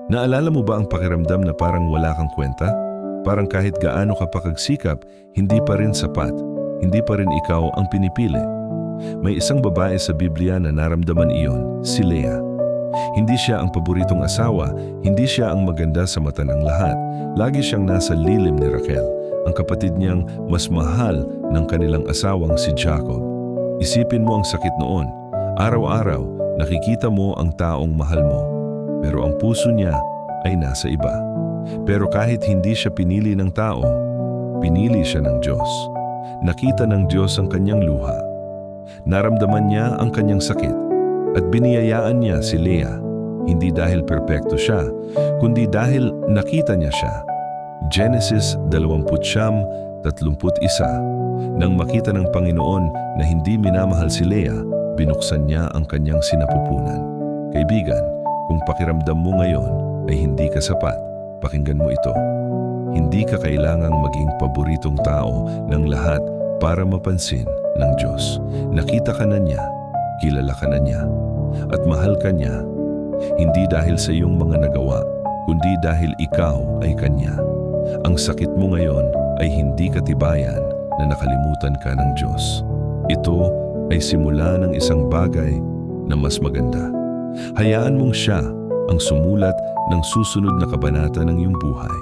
Naalala mo ba ang pakiramdam na parang wala kang kwenta? Parang kahit gaano ka pa kagsikap, hindi pa rin sapat, hindi pa rin ikaw ang pinipili. May isang babae sa Biblia na naramdaman iyon, si Leah. Hindi siya ang paboritong asawa, hindi siya ang maganda sa mata ng lahat. Lagi siyang nasa lilim ni Raquel, ang kapatid niyang mas mahal ng kanilang asawang si Jacob. Isipin mo ang sakit noon. Araw-araw, nakikita mo ang taong mahal mo, pero ang puso niya ay nasa iba. Pero kahit hindi siya pinili ng tao, pinili siya ng Diyos. Nakita ng Diyos ang kanyang luha. Naramdaman niya ang kanyang sakit at biniyayaan niya si Leah, hindi dahil perpekto siya, kundi dahil nakita niya siya. Genesis 29:31. Nang makita ng Panginoon na hindi minamahal si Leah, binuksan niya ang kanyang sinapupunan. Kaibigan, kung pakiramdam mo ngayon ay hindi ka sapat, pakinggan mo ito. Hindi ka kailangang maging paboritong tao ng lahat para mapansin ng Diyos. Nakita ka na niya, kilala ka na niya, at mahal ka niya. Hindi dahil sa iyong mga nagawa, kundi dahil ikaw ay kanya. Ang sakit mo ngayon ay hindi katibayan na nakalimutan ka ng Diyos. Ito ay simula ng isang bagay na mas maganda. Hayaan mong siya ang sumulat ng susunod na kabanata ng iyong buhay.